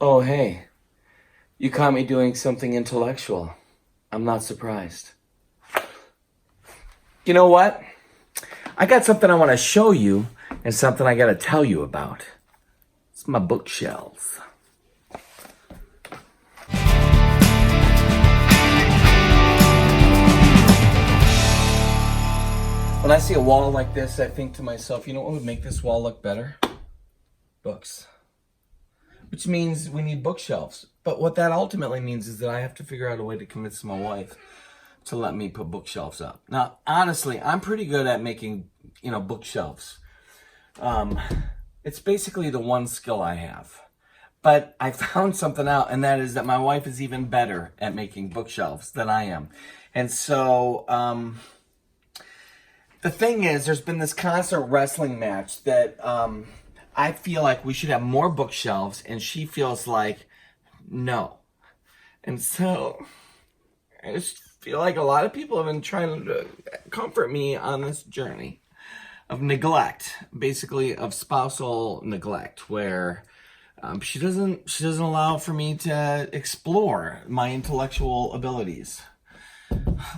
Oh, hey, you caught me doing something intellectual. I'm not surprised. You know what? I got something I want to show you and something I got to tell you about. It's my bookshelves. When I see a wall like this, I think to myself, you know what would make this wall look better? Books. Which means we need bookshelves. But what that ultimately means is that I have to figure out a way to convince my wife to let me put bookshelves up. Now, honestly, I'm pretty good at making, bookshelves. It's basically the one skill I have. But I found something out, and that is that my wife is even better at making bookshelves than I am. And so, the thing is, there's been this constant wrestling match that I feel like we should have more bookshelves, and she feels like no. And so, I just feel like a lot of people have been trying to comfort me on this journey of neglect, basically of spousal neglect, where she doesn't allow for me to explore my intellectual abilities.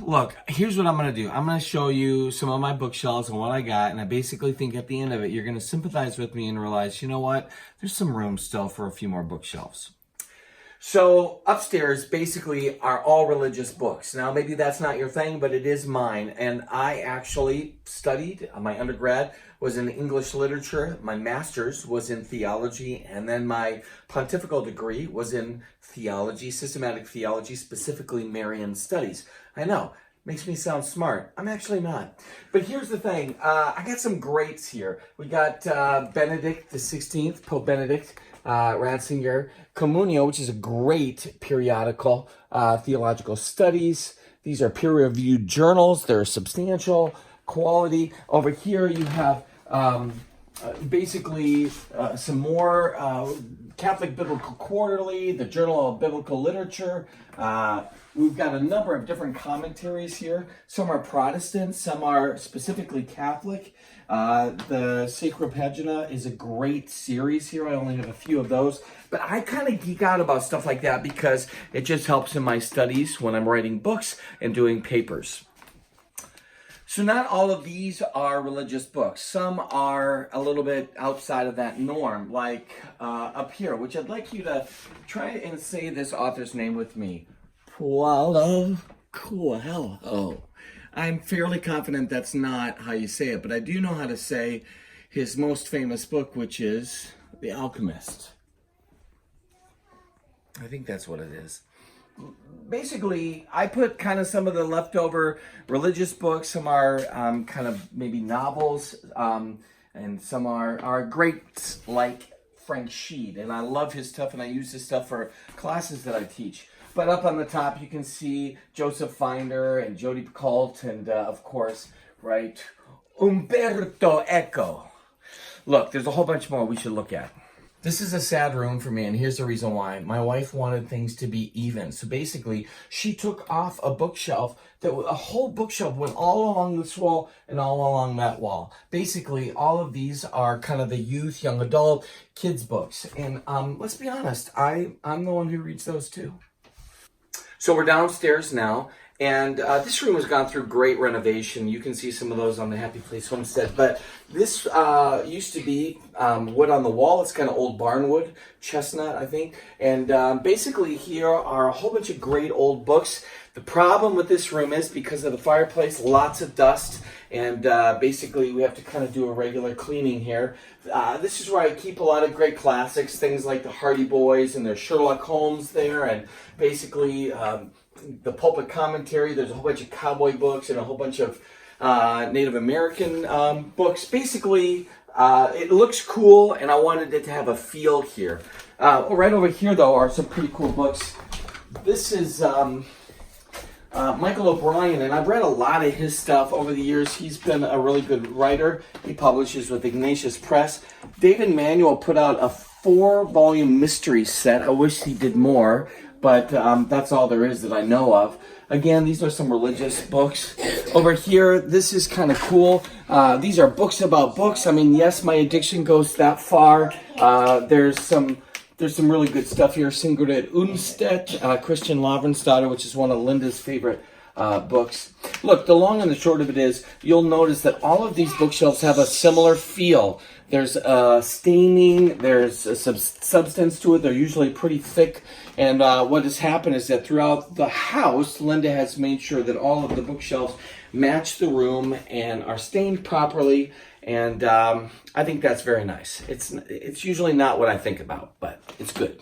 Look, here's what I'm going to do. I'm going to show you some of my bookshelves and what I got, and I basically think at the end of it, you're going to sympathize with me and realize, you know what? There's some room still for a few more bookshelves. So upstairs basically are all religious books. Now, maybe that's not your thing, but it is mine. And I actually studied, my undergrad was in English literature, my master's was in theology, and then my pontifical degree was in theology, systematic theology, specifically Marian studies. I know, makes me sound smart. I'm actually not. But here's the thing, I got some greats here. We got Benedict the 16th, Pope Benedict, Ratzinger, Communio, which is a great periodical, theological studies. These are peer-reviewed journals. They're substantial quality. Over here you have basically some more Catholic Biblical Quarterly, the Journal of Biblical Literature. We've got a number of different commentaries here. Some are Protestant, some are specifically Catholic. The Sacra Pagina is a great series here. I only have a few of those. But I kind of geek out about stuff like that because it just helps in my studies when I'm writing books and doing papers. So not all of these are religious books. Some are a little bit outside of that norm, like up here, which I'd like you to try and say this author's name with me. Paulo Coelho. I'm fairly confident that's not how you say it, but I do know how to say his most famous book, which is The Alchemist. I think that's what it is. Basically, I put kind of some of the leftover religious books. Some are kind of maybe novels, and some are great, like Frank Sheed. And I love his stuff, and I use his stuff for classes that I teach. But up on the top, you can see Joseph Finder and Jodi Picoult, and of course, right, Umberto Eco. Look, there's a whole bunch more we should look at. This is a sad room for me, and here's the reason why. My wife wanted things to be even. So basically, she took off a bookshelf, a whole bookshelf went all along this wall and all along that wall. Basically, all of these are kind of the youth, young adult, kids books. And let's be honest, I'm the one who reads those too. So we're downstairs now, and this room has gone through great renovation. You can see some of those on the Happy Place Homestead, but this used to be wood on the wall. It's kind of old barnwood, chestnut, I think. And basically here are a whole bunch of great old books. The problem with this room is because of the fireplace, lots of dust, and basically we have to kind of do a regular cleaning here. This is where I keep a lot of great classics, things like the Hardy Boys, and there's Sherlock Holmes there, and basically the pulpit commentary. There's a whole bunch of cowboy books and a whole bunch of Native American books. Basically, it looks cool, and I wanted it to have a feel here. Right over here, though, are some pretty cool books. This is Michael O'Brien, and I've read a lot of his stuff over the years. He's been a really good writer. He publishes with Ignatius Press. David Manuel put out a 4-volume mystery set. I wish he did more, but that's all there is that I know of. Again, these are some religious books. Over here, this is kind of cool. These are books about books. I mean, yes, my addiction goes that far. There's some There's some really good stuff here. Sigrid Undstedt, Christian Lavransdatter, which is one of Linda's favorite books. Look, the long and the short of it is, you'll notice that all of these bookshelves have a similar feel. There's staining, there's a substance to it. They're usually pretty thick. And what has happened is that throughout the house, Linda has made sure that all of the bookshelves match the room and are stained properly. And I think that's very nice. It's usually not what I think about, but it's good.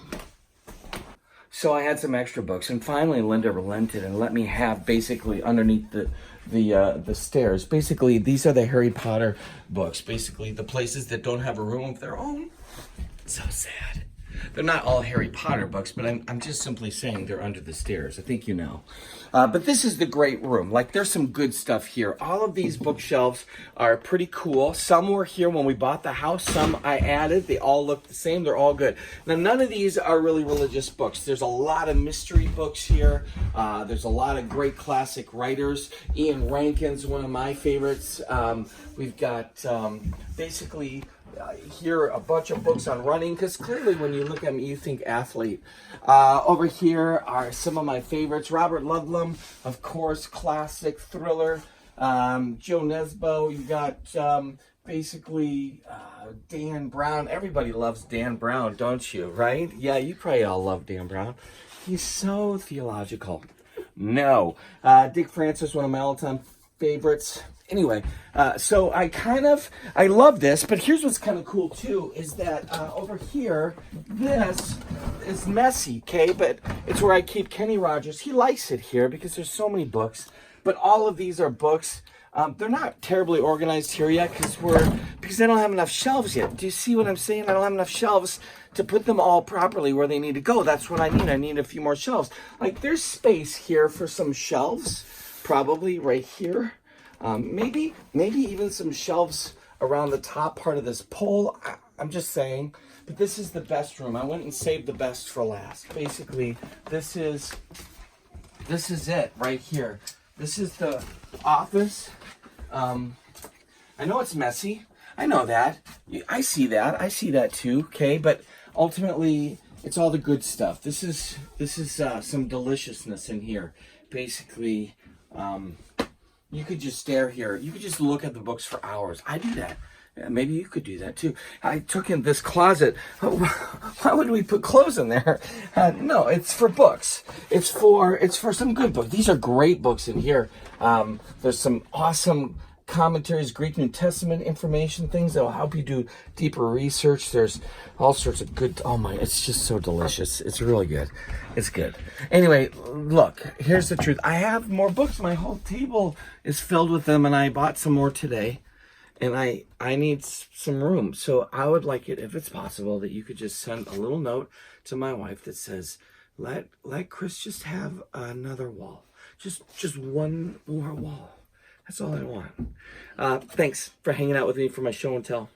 So I had some extra books, and finally Linda relented and let me have basically underneath the stairs. Basically, these are the Harry Potter books. Basically, the places that don't have a room of their own. So sad. They're not all Harry Potter books, but I'm just simply saying they're under the stairs. I think you know. But this is the great room. Like, there's some good stuff here. All of these bookshelves are pretty cool. Some were here when we bought the house. Some I added. They all look the same. They're all good. Now, none of these are really religious books. There's a lot of mystery books here. There's a lot of great classic writers. Ian Rankin's one of my favorites. We've got basically... here a bunch of books on running, because clearly when you look at me you think athlete. Over here are some of my favorites. Robert Ludlum, of course, classic thriller. Joe Nesbo. You got basically Dan Brown. Everybody loves Dan Brown, don't you? Right? Yeah, you probably all love Dan Brown. He's so theological. No. Dick Francis, one of my all-time favorites. Anyway, so I love this, but here's what's kind of cool too, is that over here, this is messy, okay? But it's where I keep Kenny Rogers. He likes it here because there's so many books, but all of these are books. They're not terribly organized here yet because I don't have enough shelves yet. Do you see what I'm saying? I don't have enough shelves to put them all properly where they need to go. That's what I need. I need a few more shelves. Like, there's space here for some shelves, probably right here. Maybe even some shelves around the top part of this pole. I'm just saying. But this is the best room. I went and saved the best for last. Basically, this is it right here. This is the office. I know it's messy. I know that. I see that. I see that too. Okay, but ultimately, it's all the good stuff. This is some deliciousness in here. Basically. You could just stare here. You could just look at the books for hours. I do that. Maybe you could do that too. I took in this closet. Why would we put clothes in there? No, it's for books. It's for some good books. These are great books in here. There's some awesome commentaries, Greek New Testament information, things that will help you do deeper research. There's all sorts of good, oh my, it's just so delicious. It's really good. It's good. Anyway, look, here's the truth. I have more books. My whole table is filled with them, and I bought some more today, and I need some room. So I would like it, if it's possible, that you could just send a little note to my wife that says, let Chris just have another wall. Just one more wall. That's all I want. Thanks for hanging out with me for my show and tell.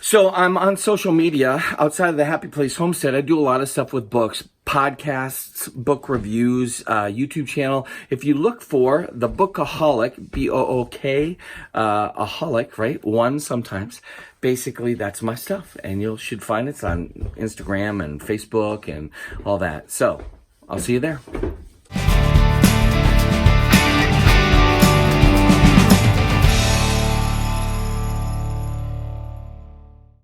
So I'm on social media outside of the Happy Place Homestead. I do a lot of stuff with books, podcasts, book reviews, YouTube channel. If you look for the Bookaholic, B-O-O-K, aholic, right? One sometimes. Basically, that's my stuff. And you should find it on Instagram and Facebook and all that. So I'll see you there.